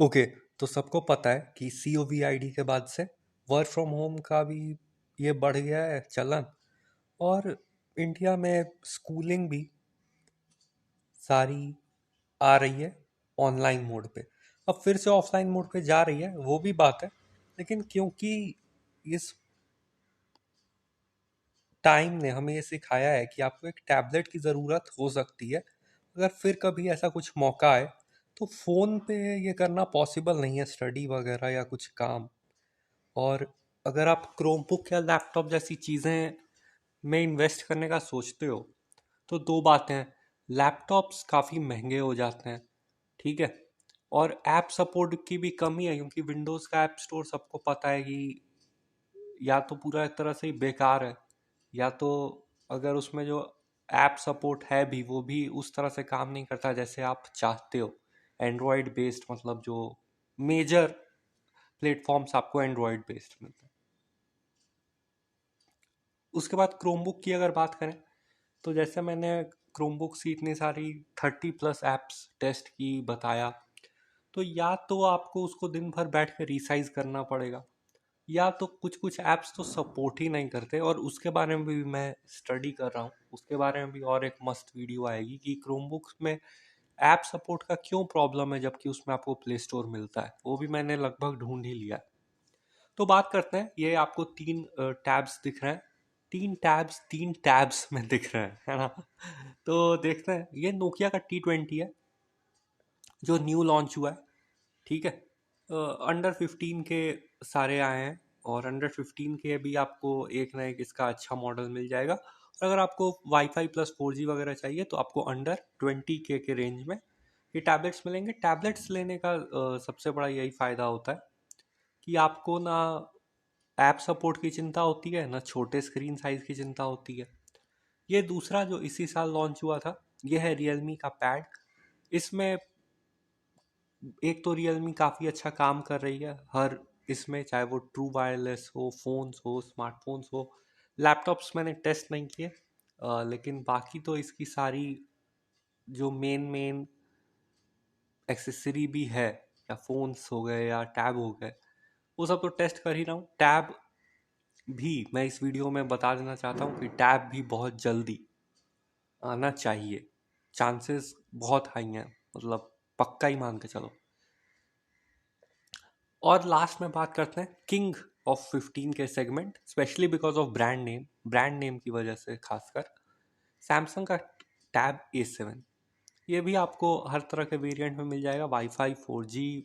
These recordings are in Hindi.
ओके। तो सबको पता है कि COVID के बाद से वर्क फ्रॉम होम का भी ये बढ़ गया है चलन। और इंडिया में स्कूलिंग भी सारी आ रही है ऑनलाइन मोड पे। अब फिर से ऑफलाइन मोड पे जा रही है, वो भी बात है। लेकिन क्योंकि इस टाइम ने हमें ये सिखाया है कि आपको एक टैबलेट की ज़रूरत हो सकती है, अगर फिर कभी ऐसा कुछ मौका आए तो फ़ोन पे ये करना पॉसिबल नहीं है, स्टडी वगैरह या कुछ काम। और अगर आप क्रोमबुक या लैपटॉप जैसी चीज़ें में इन्वेस्ट करने का सोचते हो तो दो बातें हैं। लैपटॉप्स काफ़ी महंगे हो जाते हैं, ठीक है। और ऐप सपोर्ट की भी कमी है, क्योंकि विंडोज़ का ऐप स्टोर सबको पता है कि या तो पूरा एक तरह से ही बेकार है, या तो अगर उसमें जो ऐप सपोर्ट है भी वो भी उस तरह से काम नहीं करता जैसे आप चाहते हो। एंड्रॉयड बेस्ड, मतलब जो मेजर प्लेटफॉर्म्स आपको एंड्रॉयड बेस्ड मिलते हैं। उसके बाद क्रोमबुक की अगर बात करें तो जैसे मैंने क्रोमबुक से इतनी सारी 30+ एप्स टेस्ट की बताया, तो या तो आपको उसको दिन भर बैठ कर रिसाइज करना पड़ेगा, या तो कुछ कुछ ऐप्स तो सपोर्ट ही नहीं करते। और उसके बारे में भी मैं स्टडी कर रहा हूँ, उसके बारे में भी और एक मस्त वीडियो आएगी कि क्रोमबुक्स में ऐप सपोर्ट का क्यों प्रॉब्लम है जबकि उसमें आपको प्ले स्टोर मिलता है। वो भी मैंने लगभग ढूंढ ही लिया है। तो बात करते हैं, ये आपको तीन टैब्स दिख रहे हैं, तीन टैब्स में दिख रहे हैं, है ना। तो देखते हैं, ये नोकिया का T20 है जो न्यू लॉन्च हुआ है, ठीक है। अंडर 15 के सारे आए हैं, और अंडर 15 के भी आपको एक ना एक इसका अच्छा मॉडल मिल जाएगा। और अगर आपको वाईफाई प्लस 4G वगैरह चाहिए तो आपको अंडर 20K के रेंज में ये टैबलेट्स मिलेंगे। टैबलेट्स लेने का सबसे बड़ा यही फ़ायदा होता है कि आपको ना ऐप सपोर्ट की चिंता होती है, ना छोटे स्क्रीन साइज की चिंता होती है। ये दूसरा जो इसी साल लॉन्च हुआ था, ये है रियलमी का पैड। इसमें एक तो रियलमी काफ़ी अच्छा काम कर रही है हर इसमें, चाहे वो ट्रू वायरलेस हो, फोन्स हो, स्मार्टफोन्स हो। लैपटॉप्स मैंने टेस्ट नहीं किए, लेकिन बाकी तो इसकी सारी जो मेन मेन एक्सेसरी भी है, या फोन्स हो गए या टैब हो गए, वो सब तो टेस्ट कर ही रहा हूँ। टैब भी मैं इस वीडियो में बता देना चाहता हूँ कि टैब भी बहुत जल्दी आना चाहिए, चांसेस बहुत हाई हैं, मतलब पक्का ही मान के चलो। और लास्ट में बात करते हैं किंग ऑफ 15 के segment, specially because of brand name की वजह से खासकर, सैमसंग का टैब A7। ये भी आपको हर तरह के वेरिएंट में मिल जाएगा, वाईफाई 4G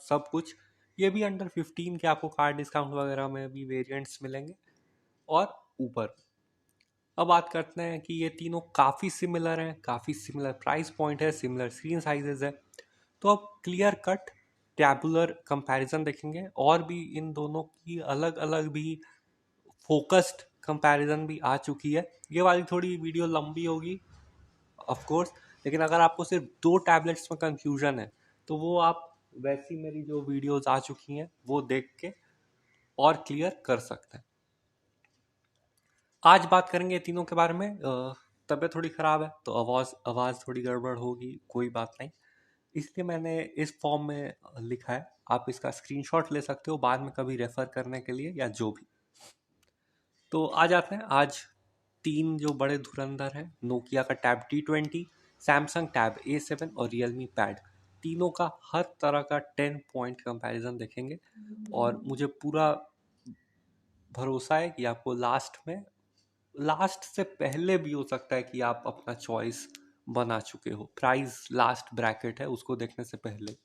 सब कुछ। ये भी अंडर 15 के आपको कार्ड डिस्काउंट वगैरह में भी वेरिएंट्स मिलेंगे और ऊपर। अब बात करते हैं कि ये तीनों काफ़ी सिमिलर हैं, काफ़ी सिमिलर प्राइस पॉइंट है, सिमिलर स्क्रीन साइजेस है। तो अब क्लियर कट टैबुलर कंपैरिजन देखेंगे, और भी इन दोनों की अलग अलग भी फोकस्ड कंपैरिजन भी आ चुकी है। ये वाली थोड़ी वीडियो लंबी होगी ऑफ कोर्स, लेकिन अगर आपको सिर्फ दो टैबलेट्स में कंफ्यूजन है तो वो आप वैसी मेरी जो वीडियोस आ चुकी हैं वो देख के और क्लियर कर सकते हैं। आज बात करेंगे तीनों के बारे में। तबीयत थोड़ी ख़राब है तो आवाज़ आवाज़ थोड़ी गड़बड़ होगी, कोई बात नहीं। इसलिए मैंने इस फॉर्म में लिखा है, आप इसका स्क्रीनशॉट ले सकते हो बाद में कभी रेफ़र करने के लिए या जो भी। तो आ जाते हैं आज तीन जो बड़े धुरंधर हैं, नोकिया का tab T20, Samsung tab A7 और रियलमी पैड। तीनों का हर तरह का 10 पॉइंट कंपैरिजन देखेंगे, और मुझे पूरा भरोसा है कि आपको लास्ट से पहले भी हो सकता है कि आप अपना चॉइस बना चुके हो। प्राइस लास्ट ब्रैकेट है, उसको देखने से पहले।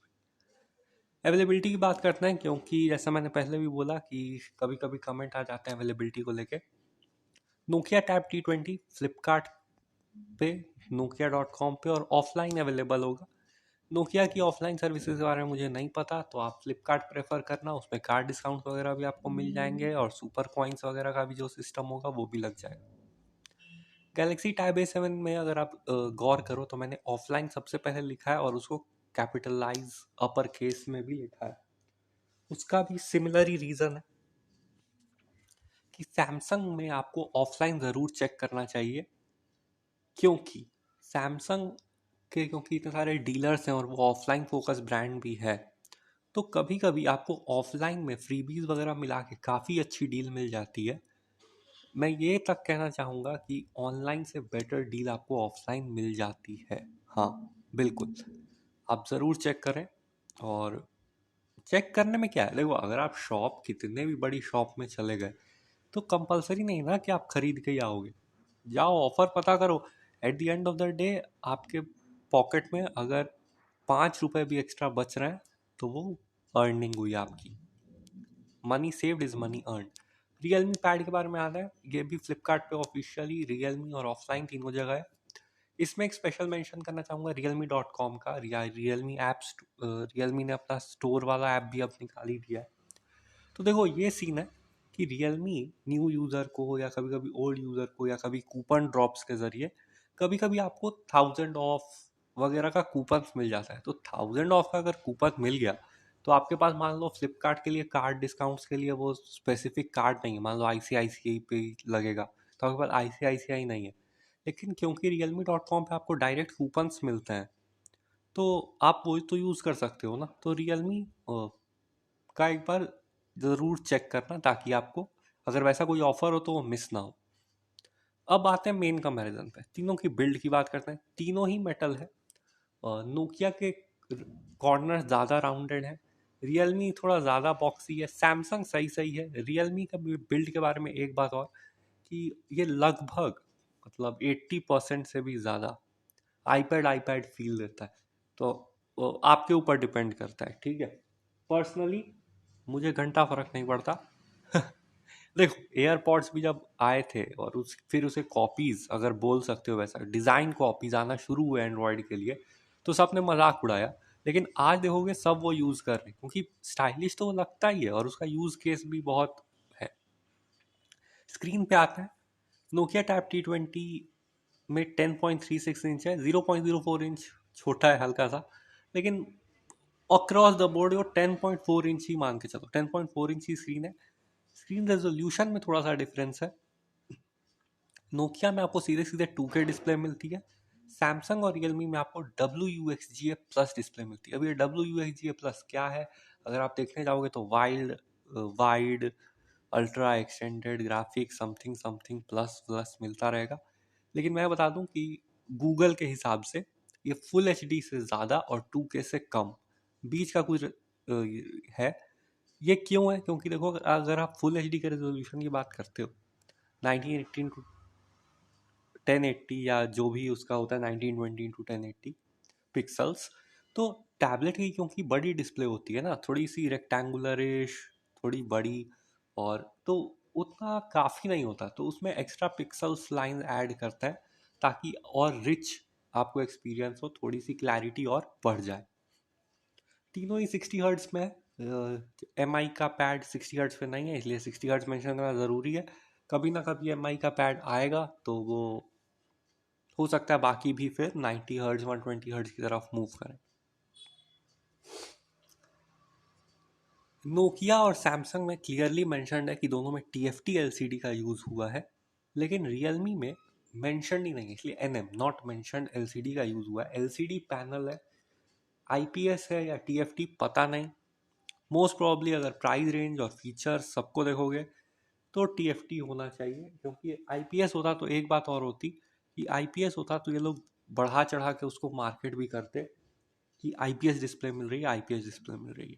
अवेलेबिलिटी की बात करते हैं, क्योंकि जैसा मैंने पहले भी बोला कि कभी कभी कमेंट आ जाते हैं अवेलेबिलिटी को लेके। नोकिया टैब T20 फ्लिपकार्ट पे, nokia.com पे और ऑफलाइन अवेलेबल होगा। नोकिया की ऑफलाइन सर्विसेज के बारे में मुझे नहीं पता, तो आप फ्लिपकार्ट प्रेफर करना, उसमें कार्ड डिस्काउंट वगैरह भी आपको मिल जाएंगे, और सुपर कॉइन्स वगैरह का भी जो सिस्टम होगा वो भी लग जाएगा। गैलेक्सी टैब A7 में अगर आप गौर करो तो मैंने ऑफलाइन सबसे पहले लिखा है, और उसको कैपिटलाइज अपर केस में भी लिखा है। उसका भी सिमिलर ही रीज़न है कि सैमसंग में आपको ऑफलाइन ज़रूर चेक करना चाहिए, क्योंकि सैमसंग के क्योंकि इतने सारे डीलर्स हैं और वो ऑफलाइन फोकस ब्रांड भी है, तो कभी कभी आपको ऑफलाइन में फ्रीबीज वगैरह मिला के काफ़ी अच्छी डील मिल जाती है। मैं ये तक कहना चाहूँगा कि ऑनलाइन से बेटर डील आपको ऑफलाइन मिल जाती है। हाँ, बिल्कुल। आप ज़रूर चेक करें। और चेक करने में क्या है, देखो अगर आप शॉप कितने भी बड़ी शॉप में चले गए तो कंपलसरी नहीं ना कि आप खरीद के ही आओगे। जाओ, ऑफर पता करो। At the end of the day आपके पॉकेट में अगर 5 रुपए भी एक्स्ट्रा बच रहे हैं तो वो अर्निंग हुई आपकी। Money saved is money earn. Realme pad के बारे में आता है, ये भी फ्लिपकार्ट पे ऑफिशियली रियलमी और ऑफलाइन तीनों जगह है। इसमें एक स्पेशल मेंशन करना चाहूँगा realme.com का। रियलमी ऐप्स, रियलमी ने अपना स्टोर वाला ऐप भी अब निकाल ही दिया है। तो देखो ये सीन है कि रियलमी न्यू यूज़र को या कभी कभी ओल्ड यूज़र को या कभी कूपन ड्रॉप्स के ज़रिए कभी कभी आपको 1000 ऑफ वगैरह का कूपन मिल जाता है। तो 1000 ऑफ का अगर कूपन मिल गया तो आपके पास मान लो फ्लिपकार्ट के लिए कार्ड डिस्काउंट्स के लिए वो स्पेसिफिक कार्ड नहीं है, मान लो आईसीआईसीआई पे ही लगेगा तो आपके पास आईसीआईसीआई नहीं है। लेकिन क्योंकि realme.com पे आपको डायरेक्ट कूपन्स मिलते हैं तो आप वो तो यूज़ कर सकते हो ना। तो रियलमी का एक बार ज़रूर चेक करना ताकि आपको अगर वैसा कोई ऑफर हो तो वो मिस ना हो। अब आते हैं मेन कंपैरिजन पे, तीनों की बिल्ड की बात करते हैं। तीनों ही मेटल है। नोकिया के कॉर्नर ज़्यादा राउंडेड है, रियलमी थोड़ा ज़्यादा बॉक्सी है, सैमसंग सही सही है। रियलमी का बिल्ड के बारे में एक बात और कि ये लगभग मतलब 80% से भी ज़्यादा आईपैड आईपैड फील देता है। तो वो आपके ऊपर डिपेंड करता है, ठीक है। पर्सनली मुझे घंटा फर्क नहीं पड़ता। देखो एयरपॉड्स भी जब आए थे और उस फिर उसे कॉपीज अगर बोल सकते हो वैसा डिज़ाइन कॉपीज आना शुरू हुए एंड्रॉयड के लिए तो सबने मजाक उड़ाया। लेकिन आज देखोगे सब वो यूज़ कर रहे हैं क्योंकि स्टाइलिश तो वो लगता ही है और उसका यूज़ केस भी बहुत है। स्क्रीन पे आता है, नोकिया टैब T20 में 10.36 इंच है, 0.04 इंच छोटा है हल्का सा। लेकिन अक्रॉस द बोर्ड वो 10.4 इंच ही मान के चलो, 10.4 इंच की स्क्रीन है। स्क्रीन रेजोल्यूशन में थोड़ा सा डिफरेंस है। नोकिया में आपको सीधे सीधे 2K डिस्प्ले मिलती है, सैमसंग और रियलमी में आपको WUXGA+ डिस्प्ले मिलती है। अब ये WUXGA+ क्या है, अगर आप देखने जाओगे तो wild, wide, ultra extended graphic something something plus plus मिलता रहेगा। लेकिन मैं बता दूं कि गूगल के हिसाब से ये फुल HD से ज़्यादा और 2K से कम बीच का कुछ है। ये क्यों है, क्योंकि देखो अगर आप फुल HD के रेजोल्यूशन की बात करते हो 1918 टू 1080 या जो भी उसका होता है 1920 टू 1080 पिक्सल्स, तो टैबलेट की क्योंकि बड़ी डिस्प्ले होती है ना, थोड़ी सी रेक्टेंगुलरिश, थोड़ी बड़ी, और तो उतना काफ़ी नहीं होता तो उसमें एक्स्ट्रा पिक्सल्स लाइन ऐड करता है ताकि और रिच आपको एक्सपीरियंस हो, थोड़ी सी क्लैरिटी और बढ़ जाए। तीनों ही 60 हर्ट्स में है। MI का पैड 60 हर्ट्स पे नहीं है इसलिए 60 हर्ट्स मेंशन करना ज़रूरी है। कभी ना कभी MI का पैड आएगा तो वो हो सकता है बाकी भी फिर 90 हर्ट्ज 120 हर्ट्ज की तरफ मूव करें। नोकिया और सैमसंग में क्लियरली मेंशन्ड है कि दोनों में TFT LCD का यूज़ हुआ है। लेकिन रियलमी में मेंशन्ड ही नहीं है इसलिए NM नॉट मेंशन्ड LCD का यूज़ हुआ है। LCD पैनल है, IPS है या TFT पता नहीं। मोस्ट प्रॉब्ली अगर प्राइस रेंज और फीचर्स सबको देखोगे तो TFT होना चाहिए, क्योंकि IPS होता तो एक बात और होती कि IPS होता तो ये लोग बढ़ा चढ़ा के उसको मार्केट भी करते कि IPS डिस्प्ले मिल रही है, IPS डिस्प्ले मिल रही है।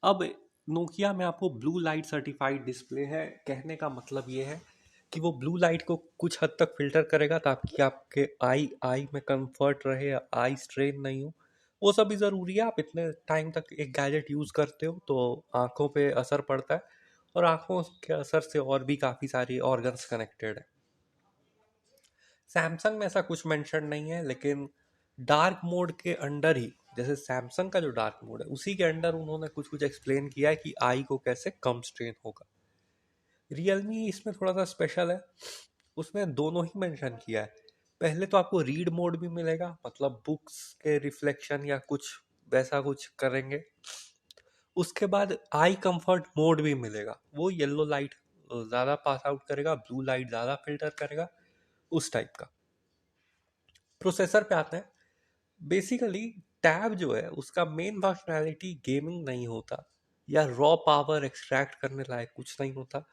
अब नोकिया में आपको ब्लू लाइट सर्टिफाइड डिस्प्ले है, कहने का मतलब ये है कि वो ब्लू लाइट को कुछ हद तक फिल्टर करेगा ताकि आपके आई आई में कंफर्ट रहे, आई स्ट्रेन नहीं हो। वो सब भी ज़रूरी है। आप इतने टाइम तक एक गैजेट यूज़ करते हो तो आंखों पे असर पड़ता है और आंखों के असर से और भी काफ़ी सारी ऑर्गन्स कनेक्टेड है। सैमसंग में ऐसा कुछ मेंशन नहीं है, लेकिन डार्क मोड के अंडर ही, जैसे सैमसंग का जो डार्क मोड है उसी के अंडर उन्होंने कुछ कुछ एक्सप्लेन किया है कि आई को कैसे कम स्ट्रेन होगा। रियलमी इसमें थोड़ा सा स्पेशल है, उसमें दोनों ही मेंशन किया है। पहले तो आपको रीड मोड भी मिलेगा, मतलब बुक्स के रिफ्लेक्शन या कुछ वैसा कुछ करेंगे। उसके बाद आई कंफर्ट मोड भी मिलेगा, वो येलो लाइट ज़्यादा पास आउट करेगा, ब्लू लाइट ज़्यादा फिल्टर करेगा, उस टाइप का। प्रोसेसर पे आते हैं। बेसिकली टैब जो है उसका मेन फंक्शनैलिटी गेमिंग नहीं होता या रॉ पावर एक्सट्रैक्ट करने लायक कुछ नहीं होता।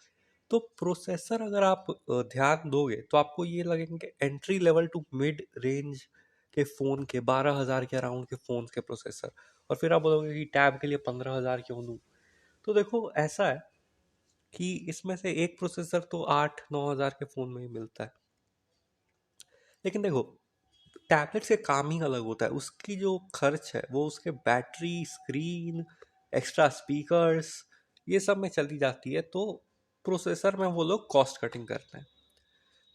तो प्रोसेसर अगर आप ध्यान दोगे तो आपको ये लगेंगे entry level to mid range के फ़ोन के 12,000 के अराउंड के फ़ोन के प्रोसेसर, और फिर आप बोलोगे कि टैब के लिए 15,000 क्यों दूँ। तो देखो ऐसा है कि इसमें से एक प्रोसेसर तो 8-9 हज़ार के फ़ोन में ही मिलता है। लेकिन देखो टैबलेट से काम ही अलग होता है, उसकी जो खर्च है वो उसके बैटरी, स्क्रीन, एक्स्ट्रा स्पीकर्स, ये सब में चली जाती है। तो प्रोसेसर में वो लोग कॉस्ट कटिंग करते हैं।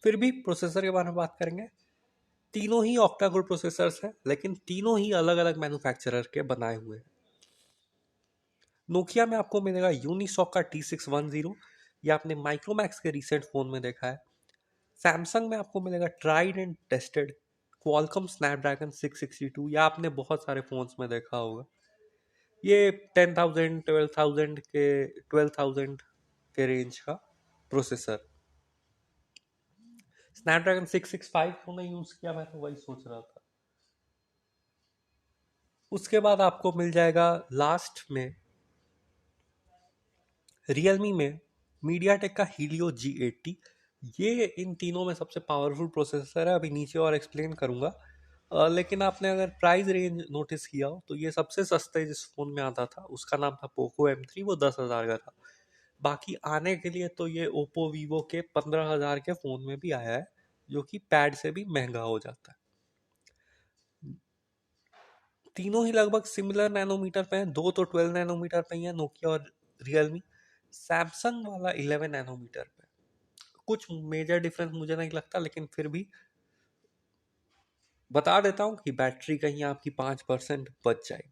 फिर भी प्रोसेसर के बारे में बात करेंगे, तीनों ही ऑक्टा कोर प्रोसेसर्स हैं, लेकिन तीनों ही अलग अलग मैन्युफैक्चरर के बनाए हुए हैं। नोकिया में आपको मिलेगा यूनिसॉक का T610, ये आपने माइक्रोमैक्स के रिसेंट फोन में देखा है। सैमसंग में आपको मिलेगा tried and tested Qualcomm Snapdragon 662, या आपने बहुत सारे फोन्स में देखा होगा। ये 10,000 12,000 के रेंज का प्रोसेसर। स्नैपड्रैगन 665 को मैं यूज किया, मैं तो वही सोच रहा था। उसके बाद आपको मिल जाएगा लास्ट में रियलमी में मीडियाटेक का हीलियो G80। ये इन तीनों में सबसे पावरफुल प्रोसेसर है, अभी नीचे और एक्सप्लेन करूंगा। लेकिन आपने अगर प्राइस रेंज नोटिस किया हो तो ये सबसे सस्ते जिस फोन में आता था उसका नाम था पोको M3, वो 10,000 का था। बाकी आने के लिए तो ये ओप्पो वीवो के 15,000 के फोन में भी आया है, जो कि पैड से भी महंगा हो जाता है। तीनों ही लगभग सिमिलर नैनोमीटर पे हैं, दो तो 12 नैनोमीटर पे ही है, नोकिया और रियलमी। सैमसंग वाला 11 नैनोमीटर पे। कुछ मेजर डिफरेंस मुझे नहीं लगता, लेकिन फिर भी बता देता हूँ कि बैटरी कहीं आपकी 5% बच जाएगी।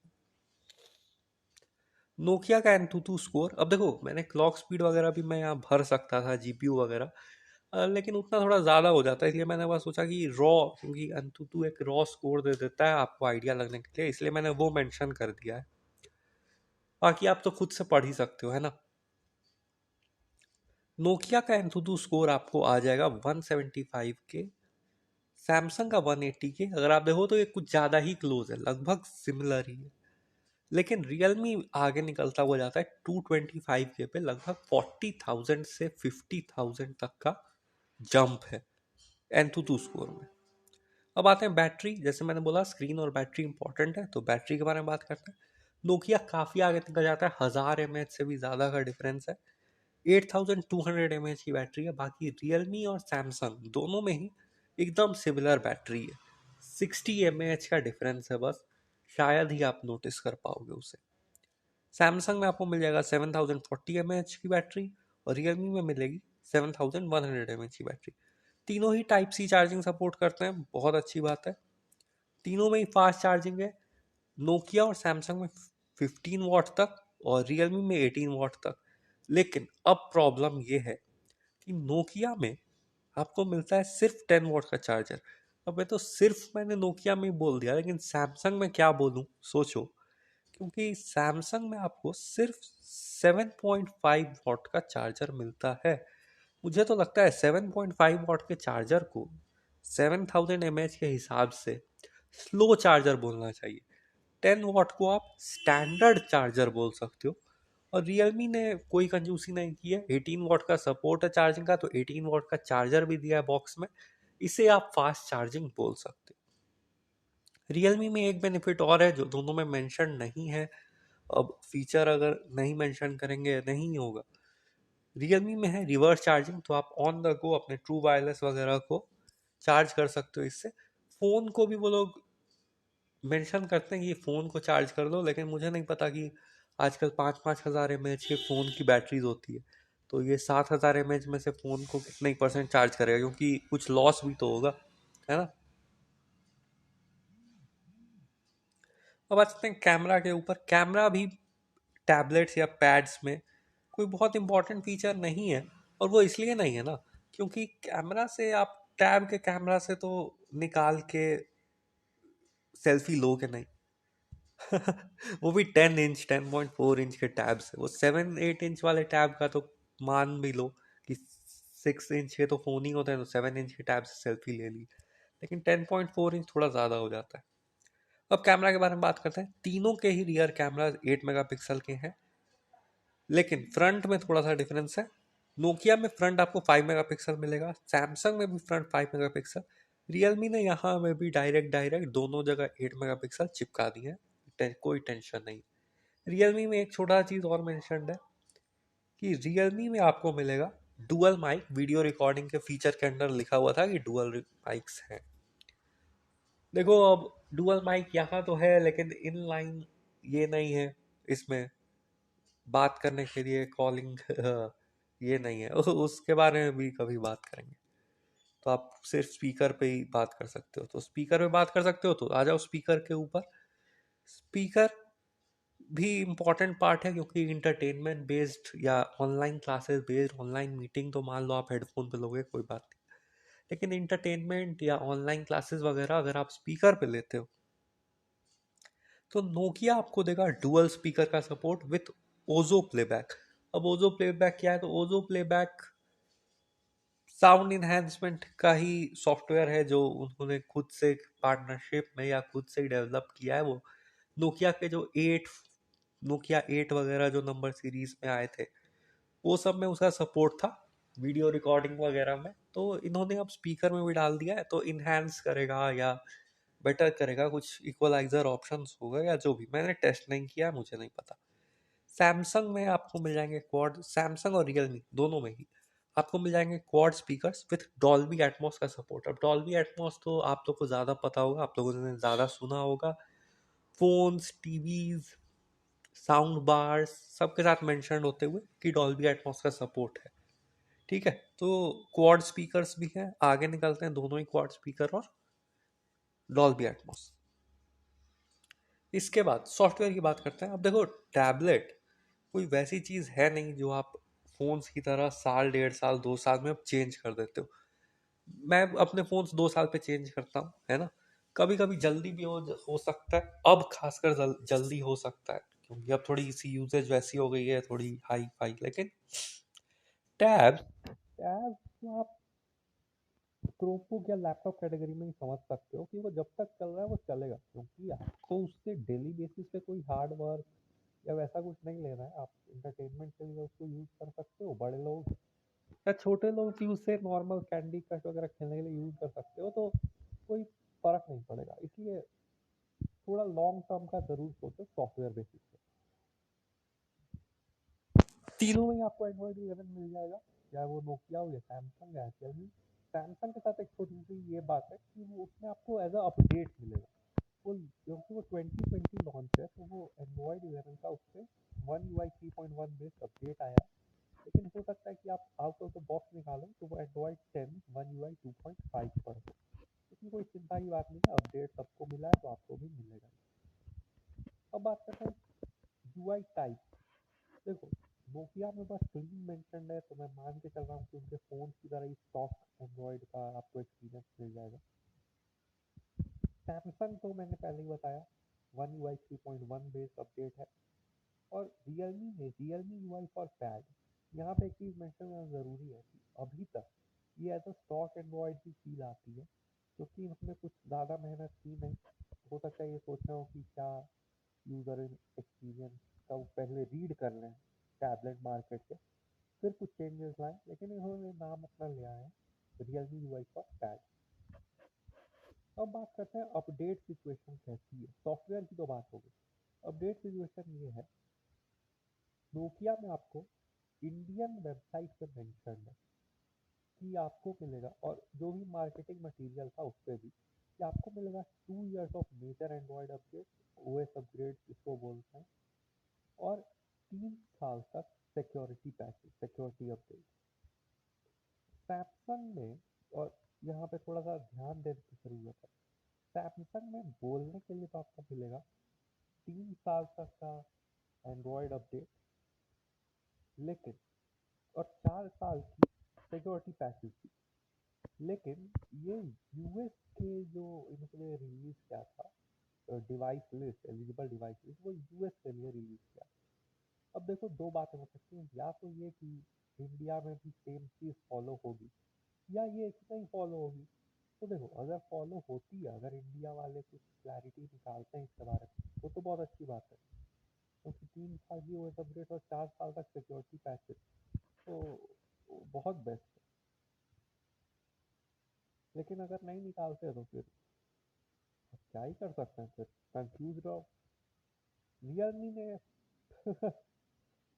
नोकिया का Antutu स्कोर, अब देखो मैंने क्लॉक स्पीड वगैरह भी मैं यहाँ भर सकता था, जीपीयू वगैरह, लेकिन उतना थोड़ा ज़्यादा हो जाता है, इसलिए मैंने बस सोचा कि रॉ, क्योंकि Antutu एक रॉ स्कोर दे देता है आपको आइडिया लगने के लिए, इसलिए मैंने वो मेंशन कर दिया है। बाकी आप तो खुद से पढ़ ही सकते हो, है ना। नोकिया का Antutu स्कोर आपको आ जाएगा 175 के, सैमसंग का 180 के। अगर आप देखो तो ये कुछ ज़्यादा ही क्लोज है, लगभग सिमिलर ही है। लेकिन रियलमी आगे निकलता हुआ जाता है 225 के पे, लगभग 40,000 से 50,000 तक का जंप है Antutu स्कोर में। अब आते हैं बैटरी, जैसे मैंने बोला स्क्रीन और बैटरी इंपॉर्टेंट है, तो बैटरी के बारे में बात करते हैं। नोकिया काफ़ी आगे निकल जाता है, 1000 mAh से भी ज़्यादा का डिफरेंस है। 8,200 mAh की बैटरी है। बाकी रियलमी और सैमसंग दोनों में ही एकदम सिमिलर बैटरी है, 60 mAh का डिफरेंस है बस, शायद ही आप नोटिस कर पाओगे उसे। सैमसंग में आपको मिल जाएगा 7,040 mAh की बैटरी, और रियलमी में मिलेगी 7,100 mAh की बैटरी। तीनों ही टाइप सी चार्जिंग सपोर्ट करते हैं, बहुत अच्छी बात है। तीनों में ही फास्ट चार्जिंग है, नोकिया और सैमसंग में 15 वॉट तक और रियलमी में 18 वॉट तक। लेकिन अब प्रॉब्लम ये है कि नोकिया में आपको मिलता है सिर्फ 10 वॉट का चार्जर। अब मैं तो सिर्फ मैंने नोकिया में ही बोल दिया, लेकिन सैमसंग में क्या बोलूं सोचो, क्योंकि सैमसंग में आपको सिर्फ 7.5 वॉट का चार्जर मिलता है। मुझे तो लगता है 7.5 वॉट के चार्जर को 7,000 mAh के हिसाब से स्लो चार्जर बोलना चाहिए। 10 वॉट को आप स्टैंडर्ड चार्जर बोल सकते हो। और रियलमी ने कोई कंजूसी नहीं की है, 18 वॉट का सपोर्ट है चार्जिंग का, तो 18 वॉट का चार्जर भी दिया है बॉक्स में, इसे आप फास्ट चार्जिंग बोल सकते हो। रियलमी में एक बेनिफिट और है जो दोनों में मेंशन नहीं है, अब फीचर अगर नहीं मेंशन करेंगे नहीं होगा। रियलमी में है रिवर्स चार्जिंग, तो आप ऑन द गो अपने ट्रू वायरलेस वगैरह को चार्ज कर सकते हो इससे। फ़ोन को भी वो लोग मेंशन करते हैं कि फ़ोन को चार्ज कर लो, लेकिन मुझे नहीं पता कि आजकल 5-5 हज़ार mAh के फ़ोन की बैटरीज होती है, तो ये 7,000 mAh में से फ़ोन को कितने ही परसेंट चार्ज करेगा, क्योंकि कुछ लॉस भी तो होगा, है ना। अब आते हैं कैमरा के ऊपर। कैमरा भी टैबलेट्स या पैड्स में कोई बहुत इंपॉर्टेंट फीचर नहीं है, और वो इसलिए नहीं है ना क्योंकि कैमरा से आप टैब के कैमरा से तो निकाल के सेल्फी लोगे नहीं। वो भी 10 इंच 10.4 इंच के टैब से, वो 7-8 इंच वाले टैब का तो मान भी लो कि 6 इंच के तो फोन ही होते हैं, तो 7 इंच के टैब से सेल्फी ले ली, लेकिन 10.4 इंच थोड़ा ज़्यादा हो जाता है। अब कैमरा के बारे में बात करते हैं। तीनों के ही रियर कैमरा 8 मेगापिक्सल के हैं, लेकिन फ्रंट में थोड़ा सा डिफरेंस है। नोकिया में फ्रंट आपको 5 मेगापिक्सल मिलेगा, सैमसंग में भी फ्रंट 5 मेगापिक्सल, रियलमी ने यहाँ में भी डायरेक्ट डायरेक्ट दोनों जगह 8 मेगापिक्सल चिपका दी है। कोई टेंशन नहीं। रियलमी में एक छोटा चीज़ और मेंशन्ड है कि रियलमी में आपको मिलेगा डुअल माइक। वीडियो रिकॉर्डिंग के फीचर के अंदर लिखा हुआ था कि डुअल माइक्स हैं। देखो अब डुअल माइक यहाँ तो है, लेकिन इन लाइन ये नहीं है इसमें बात करने के लिए, कॉलिंग ये नहीं है। उसके बारे में भी कभी बात करेंगे। तो आप सिर्फ स्पीकर पे ही बात कर सकते हो, तो स्पीकर पे बात कर सकते हो तो आ जाओ स्पीकर के ऊपर। स्पीकर भी इम्पॉर्टेंट पार्ट है, क्योंकि इंटरटेनमेंट बेस्ड या online classes based online meeting तो मान लो आप हेडफोन पे लोगे कोई बात नहीं, लेकिन इंटरटेनमेंट या ऑनलाइन क्लासेस वगैरह अगर आप स्पीकर पे लेते हो तो नोकिया आपको देगा डुअल स्पीकर का सपोर्ट विथ ओजो प्लेबैक। अब ओजो प्लेबैक क्या है? तो ओजो प्लेबैक साउंड इन्हेंसमेंट का ही सॉफ्टवेयर है जो उन्होंने खुद से पार्टनरशिप में या खुद से डेवलप किया है। वो नोकिया के जो 8, नोकिया 8 वगैरह जो नंबर सीरीज में आए थे वो सब में उसका सपोर्ट था वीडियो रिकॉर्डिंग वगैरह में। तो इन्होंने अब स्पीकर में भी डाल दिया है, तो इन्हेंस करेगा या बेटर करेगा, कुछ इक्वलाइजर ऑप्शंस होगा या जो भी, मैंने टेस्ट नहीं किया, मुझे नहीं पता। सैमसंग में आपको मिल जाएंगे क्वाड, सैमसंग और रियलमी दोनों में ही आपको मिल जाएंगे quad speakers with Dolby Atmos का सपोर्ट। अब डॉल्बी एटमॉस तो आप लोग को ज़्यादा पता होगा, आप लोगों ने ज़्यादा सुना होगा, फोन्स, टीवीज, साउंड बार्स सबके साथ मेंशन होते हुए कि डॉल्बी एटमॉस का सपोर्ट है। ठीक है, तो क्वाड स्पीकर्स भी हैं, आगे निकलते हैं दोनों ही क्वाड स्पीकर और डॉल्बी एटमॉस। इसके बाद सॉफ्टवेयर की बात करते हैं। अब देखो टैबलेट कोई वैसी चीज है नहीं जो आप फोन्स की तरह साल, 1.5 साल, 2 साल में आप चेंज कर देते हो। मैं अपने फोन्स 2 साल पे चेंज करता हूँ, है ना। कभी कभी जल्दी भी हो सकता है, अब खासकर जल्दी हो सकता है, क्योंकि अब थोड़ी सी यूजेज वैसी हो गई है, थोड़ी हाई फाई। लेकिन टैब टैब को आप क्रोमबुक या लैपटॉप कैटेगरी में ही समझ सकते हो कि वो जब तक चल रहा है वो चलेगा, क्योंकि आपको उससे डेली बेसिस पे कोई हार्ड वर्क या वैसा कुछ नहीं लेना है। आप इंटरटेनमेंट के लिए उसको यूज कर सकते हो, बड़े लोग या छोटे लोग भी उससे नॉर्मल कैंडी क्रश वगैरह खेलने के लिए यूज कर सकते हो, तो कोई फर्क नहीं पड़ेगा। इसलिए थोड़ा लॉन्ग टर्म का जरूर सोचो सॉफ्टवेयर बेसिस पे। तीनों में ही आपको एंड्रॉइड 11 मिल जाएगा, चाहे वो नोकिया हो या सैमसंग या रियलमी। सैमसंग के साथ एक छोटी सी ये बात है कि वो उसमें आपको एज अ अपडेट मिलेगा फुल, क्योंकि वो 2020 लॉन्च है, तो वो एंड्रॉइड 11 का उससे वन UI 3.1 बेस्ड अपडेट आया है। लेकिन हो सकता है कि आप आउट ऑफ द बॉक्स निकालो तो वो एंड्रॉइड 10 वन UI 2.5 पर हो। इसमें कोई चिंता की बात नहीं है, अपडेट सबको मिला है तो आपको भी मिलेगा। अब बात करते हैं UI टाइप। देखो नोकिया में बस क्लीन मेंशन है, तो मैं मान के चल रहा हूँ कि उनके फ़ोन की तरह ही स्टॉक एंड्रॉइड का आपको एक्सपीरियंस मिल जाएगा। सैमसंग तो मैंने पहले ही बताया वन UI 3.1 बेस्ड अपडेट है। और रियलमी में रियलमी UI फॉर पैड, यहाँ पे एक चीज़ मेंशन करना ज़रूरी है कि अभी तक ये एज अ स्टॉक एंड्रॉइड की फील आती है, क्योंकि उसमें कुछ ज़्यादा मेहनत की नहीं। हो सकता है ये सोच रहा हूँ कि क्या यूज़र एक्सपीरियंस का वो पहले रीड कर लें टैबलेट मार्केट के, फिर कुछ चेंजेस लाएं, लेकिन इन्होंने नाम अपना लिया है रियलमी UI फॉर पैड। अब बात करते हैं अपडेट सिचुएशन कैसी है। सॉफ्टवेयर की तो बात हो गई, अपडेट सिचुएशन ये है नोकिया में आपको इंडियन वेबसाइट पे मेंशन है कि आपको मिलेगा, और जो भी मार्केटिंग मटेरियल था उस पर भी कि आपको मिलेगा 2 years of major Android update, OS upgrade जिसको बोलते हैं, और 3 साल तक security patches, security update. Samsung में, और यहाँ पे थोड़ा सा ध्यान देने की ज़रूरत है, सैमसंग में बोलने के लिए तो आपको मिलेगा 3 साल तक का एंड्रॉयड अपडेट, लेकिन और 4 साल की सिक्योरिटी पैचेस भी। लेकिन ये यूएस के जो इन्होंने रिलीज किया था device list, eligible device list, वो यूएस के लिए रिलीज किया। अब देखो दो बातें हो सकती हैं, या तो ये कि इंडिया में भी सेम चीज़ फॉलो होगी, या ये कि नहीं फॉलो होगी। तो देखो अगर फॉलो होती है, अगर इंडिया वाले कुछ क्लैरिटी निकालते हैं इसके बारे में तो बहुत अच्छी बात है, क्योंकि 3 साल की ओएस अपडेट और 4 साल तक सिक्योरिटी पैचेस, तो बहुत बेस्ट है। लेकिन अगर नहीं निकालते तो फिर अब क्या ही कर सकते हैं, फिर कंफ्यूज रहो। रियलमी ने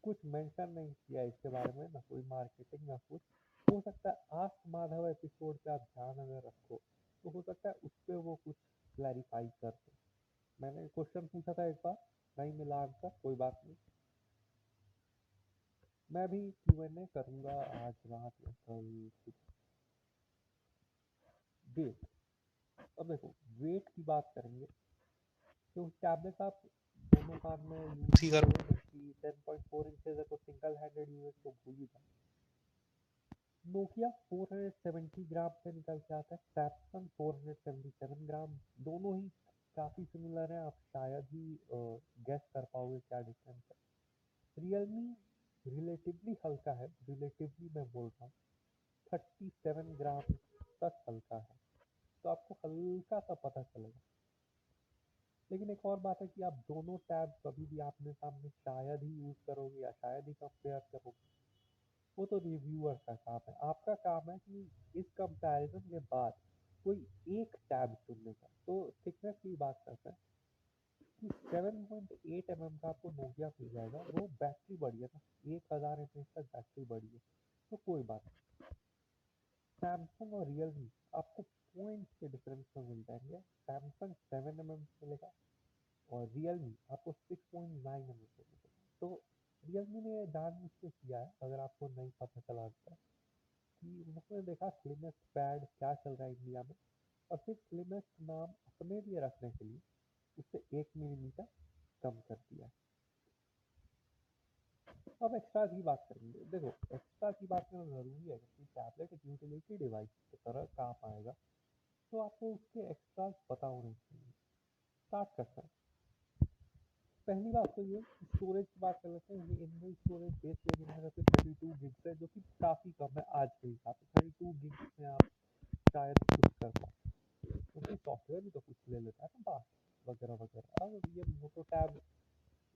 कुछ मेंशन नहीं किया इसके बारे में, ना कोई मार्केटिंग ना कुछ। हो सकता है आस्क माधव एपिसोड पे आप ध्यान अगर रखो तो हो सकता है उस पर वो कुछ क्लैरिफाई कर दे। मैंने क्वेश्चन पूछा था एक बार, नहीं मिला आंसर, कोई बात नहीं, मैं भी Q&A करूंगा आज रात या कल सुबह। वेट, अब देखो वेट की बात करेंगे तो टैबलेट आप दोनों काम में यूज ही करोगे, क्योंकि 10.4 इंचेस है तो सिंगल हैंडेड यूज तो भूल ही जाओ। नोकिया 470 ग्राम पे निकल के आता है, सैमसंग 477 ग्राम, दोनों ही काफ़ी सिमिलर हैं, आप शायद ही गेस कर पाओगे क्या डिफरेंस है। रियलमी रिलेटिवली हल्का है, रिलेटिवली मैं बोल रहा हूँ, 37 ग्राम तक हल्का है, तो आपको हल्का सा पता चलेगा। लेकिन एक और बात है कि आप दोनों टैब कभी भी आमने सामने शायद ही यूज़ करोगे या शायद ही कंपेयर करोगे, वो तो रिव्यूअर का काम है। आपका काम है कि इस कंपैरिजन के बाद कोई एक टैब चुनने का। तो थिकनेस की बात करते हैं कि 7.8 mm का आपको नोकिया मिल जाएगा, वो बैटरी बड़ी है ना, 1000 mAh तक बैटरी बड़ी है, तो कोई बात नहीं। सैमसंग और रियलमी आपको पॉइंट के डिफरेंस में मिल जाएंगे, सैमसंग 7 mm मिलेगा और रियलमी आपको 6.9 mm मिलेगा। तो रियलमी ने जानबूझ के किया है, अगर आपको नहीं पता चला होता, कि उन्होंने देखा स्लिमेस्ट पैड क्या चल रहा है इंडिया में, और फिर स्लिमेस्ट नाम अपने लिए रखने के लिए उससे 1 मिलीमीटर कम कर दिया। अब एक्स्ट्रा की बात करेंगे। देखो एक्स्ट्रा की बात करना ज़रूरी है, क्योंकि टैबलेट एक यूटिलिटी डिवाइस की तरह काम आएगा, तो आपको उसके एक्स्ट्रा पता होने चाहिए। स्टार्ट करते हैं। पहली बात तो ये स्टोरेज की बात कर लेते हैं। ये इनबिल्ट स्टोरेज बेस वेरिएंट में 32 गिग्स है, जो कि काफ़ी कम है आज के हिसाब से। 32 गिग्स में आप शायद कुछ कर पाओ, क्योंकि सॉफ्टवेयर भी तो कुछ ले लेता है ना बात वगैरह वगैरह। अब ये मोटो टैब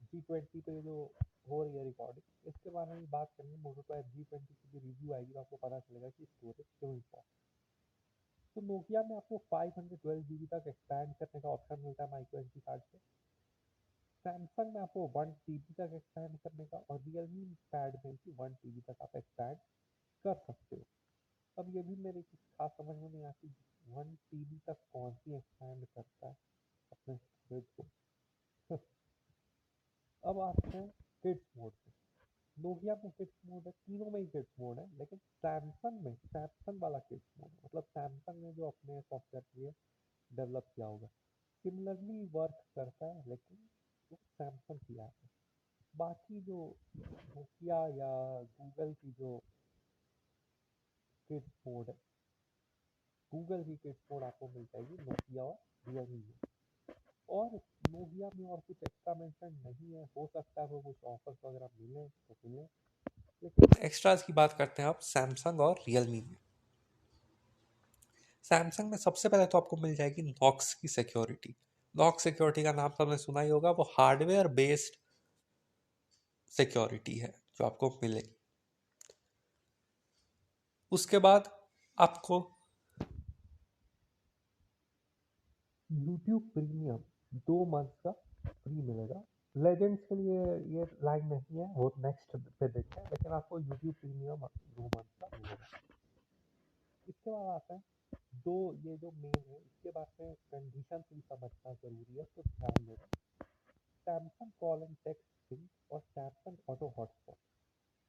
G20 पे जो हो रही है रिकॉर्डिंग, इसके बारे में बात करेंगे। मोटो टैब G20 की भी रिव्यू आएगी तो आपको पता चलेगा कि स्टोरेज क्यों इम्पोर्टेंट। तो नोकिया में आपको 512 GB तक एक्सपैंड करने का ऑप्शन मिलता है माइक्रो SD कार्ड से। सैमसंग में आपको 1 TB तक एक्सपैंड करने का, और रियलमी पैड में भी 1 TB तक आप एक्सपैंड कर सकते हो। अब ये भी मेरे कुछ खास समझ में नहीं आती, 1 TB तक कौन सी एक्सपैंड करता है अपने स्टोरेज को। अब आते हैं किड्स मोड पे। नोकिया में किड्स मोड है, तीनों में ही किड्स मोड है, लेकिन सैमसंग में सैमसंग वाला किड्स मोड है, मतलब सैमसंग ने जो अपने सॉफ्टवेयर के लिए डेवलप किया होगा, सिमिलरली वर्क करता है, लेकिन वो सैमसंग की ऐप है। बाकी जो नोकिया या गूगल की जो किड्स मोड है, गूगल की किड्स मोड आपको मिल जाएगी नोकिया और रियलमी में। और नोकिया में और कुछ एक्स्ट्रा मेंशन नहीं है, हो सकता है वो कुछ ऑफर्स वगैरह मिले तो मिले। लेकिन एक्स्ट्राज की बात करते हैं आप सैमसंग और रियलमी में। सैमसंग में सबसे पहले तो आपको मिल जाएगी नॉक्स की सिक्योरिटी। नॉक्स सिक्योरिटी का नाम तो आपने सुना ही होगा, वो हार्डवेयर बेस्ड सिक्योरिटी है जो आपको मिलेगी। उसके बाद आपको YouTube प्रीमियम 2 मंथ का फ्री मिलेगा। लेजेंड्स के लिए ये लाइन नहीं है, वो नेक्स्ट पे देखते हैं, लेकिन आपको YouTube प्रीमियम 2 मंथ का मिलेगा। इसके बाद आता है दो, ये जो मेन है, इसके बाद में कंडीशन भी समझना जरूरी है, तो ध्यान देना। Samsung call and text sync और सैमसंग ऑटो हॉटस्पॉट।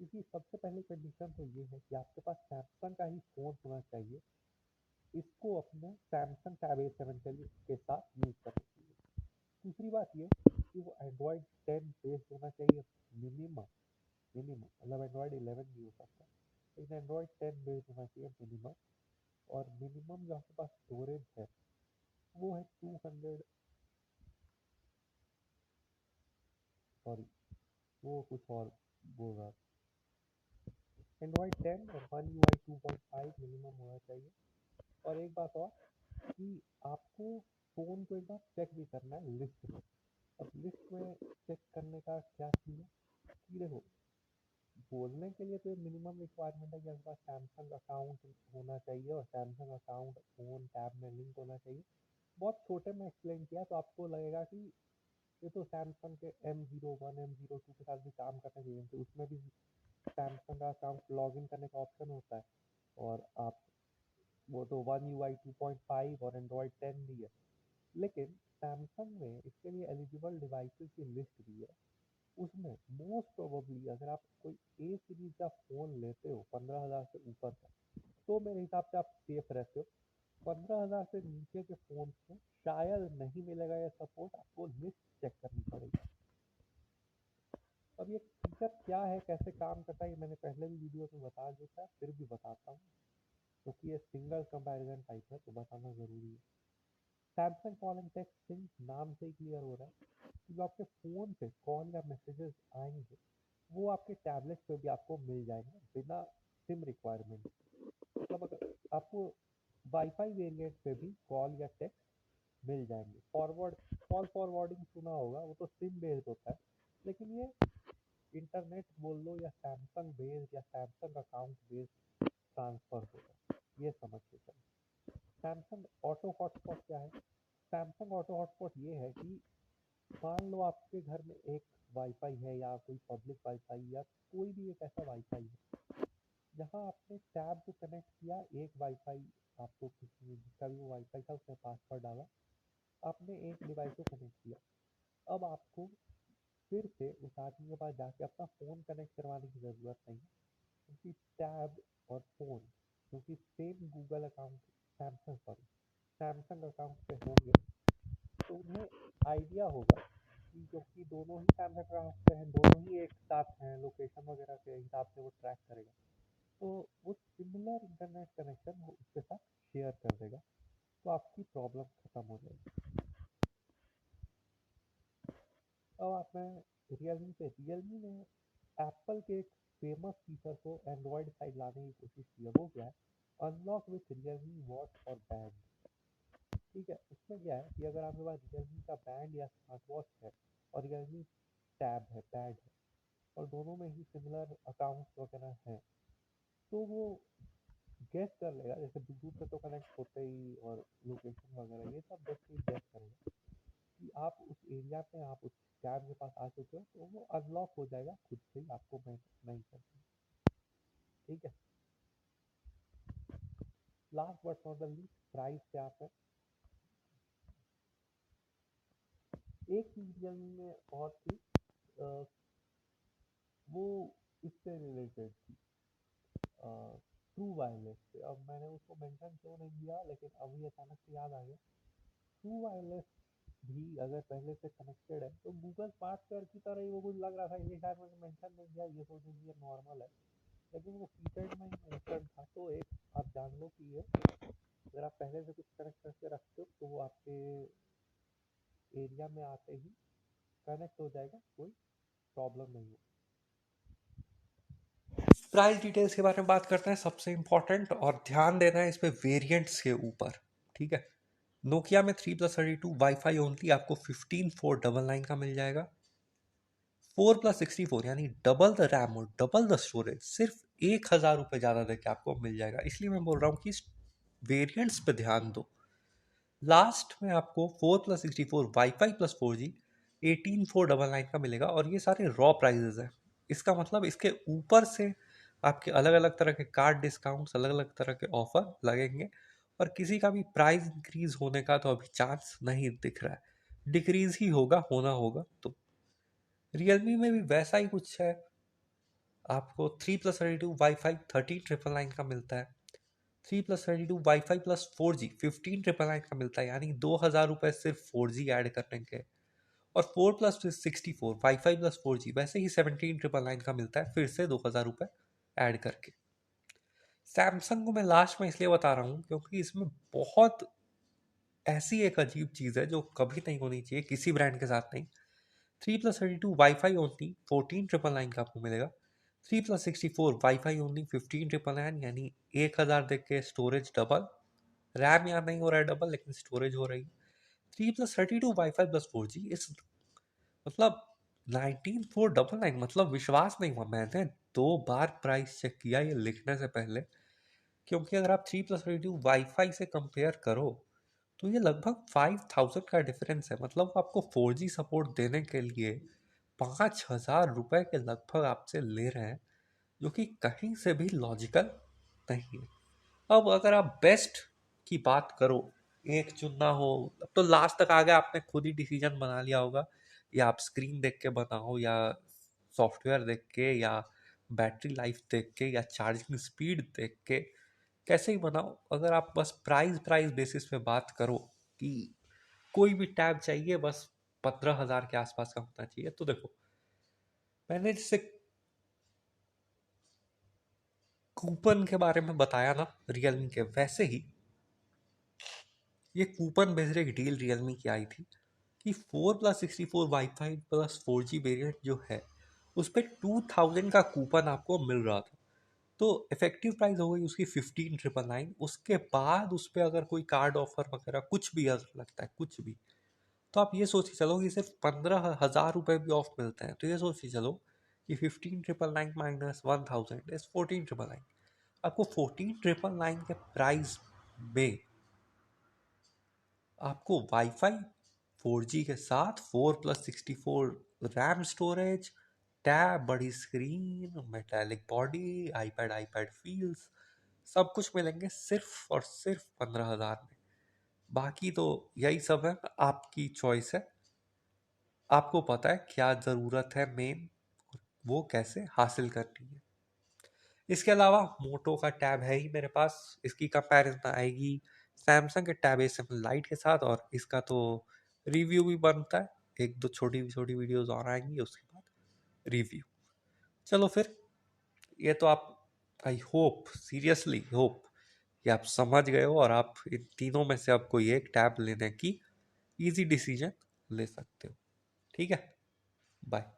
क्योंकि सबसे पहली कंडीशन तो ये है कि आपके पास सैमसंग का ही फ़ोन होना चाहिए, इसको अपने सैमसंग टैब A7 के साथ यूज़ करना चाहिए। दूसरी बात ये कि वो एंड्रॉयड 10 बेस्ड होना चाहिए, मिनिमम मिनिमम, मतलब एंड्रॉयड 11 भी हो सकता है, लेकिन एंड्रॉयड 10 बेस्ड होना चाहिए मिनिमम। और मिनिमम जो आपके पास स्टोरेज है वो है 200, सॉरी वो कुछ और बोल रहा था। एंड्रॉयड 10 और वन UI 2.5 मिनिमम होना चाहिए। और एक बात और कि आपको फ़ोन को एक बार चेक भी करना है लिस्ट में। अब लिस्ट में चेक करने का क्या सीन है कि देखो, बोलने के लिए तो मिनिमम रिक्वायरमेंट है कि आपके पास सैमसंग अकाउंट होना चाहिए और सैमसंग अकाउंट फ़ोन टैब में लिंक होना चाहिए। बहुत छोटे में एक्सप्लेन किया तो आपको लगेगा कि ये तो सैमसंग के M01 M02 के साथ भी काम करना चाहिए, तो उसमें भी सैमसंग का अकाउंट लॉगिन करने का ऑप्शन होता है। और आप वो तो वन UI 2.5 और एंड्रॉयड 10 भी है। लेकिन सैमसंग में इसके लिए एलिजिबल डिवाइसेस की लिस्ट भी है। उसमें मोस्ट प्रोबेबली अगर आप कोई ए सीरीज का फ़ोन लेते हो 15,000 से ऊपर का, तो मेरे हिसाब से आप सेफ रहते हो। 15,000 से नीचे के फ़ोन में शायद नहीं मिलेगा ये सपोर्ट, आपको लिस्ट चेक करनी पड़ेगी। अब ये फीचर क्या है, कैसे काम करता है, ये मैंने पहले भी वीडियो में बता दिया था, फिर भी बताता हूँ क्योंकि ये सिंगल कंपैरिजन टाइप है तो बताना ज़रूरी है। Samsung call and text sync नाम से ही क्लियर हो रहा है कि जो आपके फ़ोन पे कॉल या मैसेजेस आएंगे वो आपके टैबलेट पे भी आपको मिल जाएंगे बिना सिम रिक्वायरमेंट। मतलब अगर आपको वाईफाई वेरिएंट पे भी कॉल या टेक्स्ट मिल जाएंगे। फॉरवर्ड कॉल फॉरवर्डिंग सुना होगा, वो तो सिम बेस्ड होता है, लेकिन ये इंटरनेट बोल लो या सैमसंग बेस्ड या सैमसंग अकाउंट बेस्ड ट्रांसफ़र होगा, ये समझ के चलो। सैमसंग ऑटो हॉटस्पॉट क्या है? सैमसंग ऑटो हॉटस्पॉट ये है कि मान लो आपके घर में एक वाईफाई है या कोई पब्लिक वाईफाई या कोई भी एक ऐसा वाईफाई है जहाँ आपने टैब को कनेक्ट किया, एक वाईफाई आपको किसी जिसका भी वो वाईफाई था उसने पासवर्ड डाला, आपने एक डिवाइस को कनेक्ट किया। अब आपको फिर से उस आदमी के पास जाके अपना फ़ोन कनेक्ट करवाने की ज़रूरत नहीं है, क्योंकि टैब और फ़ोन क्योंकि same Google account Samsung account पे होंगे, तो उन्हें आइडिया होगा कि क्योंकि दोनों ही सैमसंग अकाउंट पे हैं, दोनों ही एक साथ हैं, लोकेशन वगैरह के हिसाब से वो ट्रैक करेगा, तो वो सिमिलर इंटरनेट कनेक्शन वो उसके साथ शेयर कर देगा, तो आपकी प्रॉब्लम खत्म हो जाएगी। अब आप मैं रियलमी ने एप्पल के एक फेमस फीचर को एंड्रॉयड साइड लाने की कोशिश की है। वो क्या है? अनलॉक विथ रियलमी वॉच और बैंड। ठीक है, उसमें क्या है कि अगर आपके पास रियलमी का बैंड या स्मार्ट वॉच है और रियलमी टैब है, पैड है, और दोनों में ही सिमिलर अकाउंट्स वगैरह हैं, तो वो गेस कर लेगा, जैसे ब्लूटूथ से तो कनेक्ट होते ही और लोकेशन वगैरह ये सब देख के गेस करेगा कि आप उस एरिया में, आप उस कैब के पास आ चुके हो, तो वो अनलॉक हो जाएगा खुद से ही, आपको मैं नहीं करना। ठीक है। Last but not the least, price क्या है? एक चीज रियलमी में और थी, अ, वो इससे रिलेटेड थी, ट्रू वायरलेस से। अब मैंने उसको मेंशन क्यों नहीं किया, लेकिन अभी अचानक से याद आ गया। ट्रू वायरलेस भी अगर पहले से कनेक्टेड है तो गूगल स्मार्ट पेयर की तरह ही वो कुछ लग रहा था, ये शायद मैंने मेंशन नहीं किया, ये सोचो कि ये नॉर्मल है, लेकिन वो फीचर्ड में ही मेंशन था, तो एक आप जान लो कि ये अगर आप पहले से कुछ कनेक्ट करके रखते हो तो वो आपके एरिया में आते ही कनेक्ट हो जाएगा, कोई प्रॉब्लम नहीं हो। प्राइस डिटेल्स के बारे में बात करते हैं, सबसे इंपॉर्टेंट, और ध्यान देना है इस पे वेरिएंट्स के ऊपर। ठीक है, नोकिया में 3+32 वाईफाई ओनली आपको 15,499 का मिल जाएगा। 4+64 यानी डबल द रैम और डबल द स्टोरेज सिर्फ 1,000 रुपये ज़्यादा देके आपको मिल जाएगा। इसलिए मैं बोल रहा हूँ कि वेरिएंट्स पे ध्यान दो। लास्ट में आपको 4+64 वाईफाई प्लस 4G 18,499 का मिलेगा, और ये सारे रॉ प्राइजेज हैं। इसका मतलब इसके ऊपर से आपके अलग अलग तरह के कार्ड डिस्काउंट्स, अलग अलग तरह के ऑफर लगेंगे, और किसी का भी प्राइस इंक्रीज होने का तो अभी चांस नहीं दिख रहा है। डिक्रीज ही होगा, होना होगा तो। रियलमी में भी वैसा ही कुछ है, आपको 3+32 वाईफाई 13,999 का मिलता है। 3+32 वाईफाई प्लस 4G 15,999 का मिलता है, यानी 2,000 रुपये सिर्फ 4G ऐड करने के। और 4+64 वाईफाई प्लस 4G वैसे ही 17,999 का मिलता है, फिर से 2,000 रुपये ऐड करके। सैमसंग को मैं लास्ट में इसलिए बता रहा हूँ क्योंकि इसमें बहुत ऐसी एक अजीब चीज़ है जो कभी नहीं होनी चाहिए, किसी ब्रांड के साथ नहीं। 3+32 वाईफाई ओनली 14,999 का आपको मिलेगा। 3+64 वाईफाई ओनली 15,999, यानी 1,000 देख के स्टोरेज डबल, रैम यहाँ नहीं हो रहा है डबल, लेकिन स्टोरेज हो रही है। 3+32 वाईफाई प्लस 4G इस मतलब 19499, मतलब विश्वास नहीं हुआ। मैंने 2 बार प्राइस चेक किया ये लिखने से पहले, क्योंकि अगर आप 3+32 वाईफाई से कंपेयर करो तो ये लगभग 5000 का डिफरेंस है। मतलब आपको 4G सपोर्ट देने के लिए 5000 रुपए के लगभग आपसे ले रहे हैं, जो कि कहीं से भी लॉजिकल नहीं है। अब अगर आप बेस्ट की बात करो, एक चुनना हो, अब तो लास्ट तक आ गया, आपने खुद ही डिसीजन बना लिया होगा, या आप स्क्रीन देख के बनाओ, या सॉफ्टवेयर देख के, या बैटरी लाइफ देख के, या चार्जिंग स्पीड देख के, कैसे ही बनाओ। अगर आप बस प्राइस प्राइस बेसिस पे बात करो कि कोई भी टैब चाहिए बस 15,000 के आसपास का होना चाहिए, तो देखो, मैंने जैसे कूपन के बारे में बताया ना रियलमी के, वैसे ही ये कूपन बेस्ड एक डील रियलमी की आई थी कि 4+64 वाईफाई प्लस 4G वेरिएंट जो है उस पर 2000 का कूपन आपको मिल रहा था। तो इफेक्टिव प्राइस हो गई उसकी 15,999। उसके बाद उस पर अगर कोई कार्ड ऑफर वगैरह कुछ भी अगर लगता है, कुछ भी, तो आप ये सोच के चलो कि सिर्फ 15,000 रुपये भी ऑफ मिलते हैं। तो ये सोच के चलो कि 15,999 माइनस 1000 इज 14,999। आपको 14,999 के प्राइस में आपको वाईफाई 4G के साथ 4+64 रैम स्टोरेज, टैब, बड़ी screen, metallic body, iPad iPad feels, सब कुछ मिलेंगे सिर्फ और सिर्फ 15,000 में। बाकी तो यही सब है, आपकी चॉइस है। आपको पता है क्या ज़रूरत है मेन, वो कैसे हासिल करनी है। इसके अलावा मोटो का टैब है ही मेरे पास, इसकी कंपैरिजन आएगी सैमसंग के टैब A7 लाइट के साथ, और इसका तो रिव्यू भी बनता है। एक दो छोटी छोटी वीडियोस और आएंगी उसके बाद रिव्यू। चलो फिर, ये तो आप, आई होप, सीरियसली होप कि आप समझ गए हो और आप इन तीनों में से अब कोई एक टैब लेने की इजी डिसीजन ले सकते हो। ठीक है, बाय।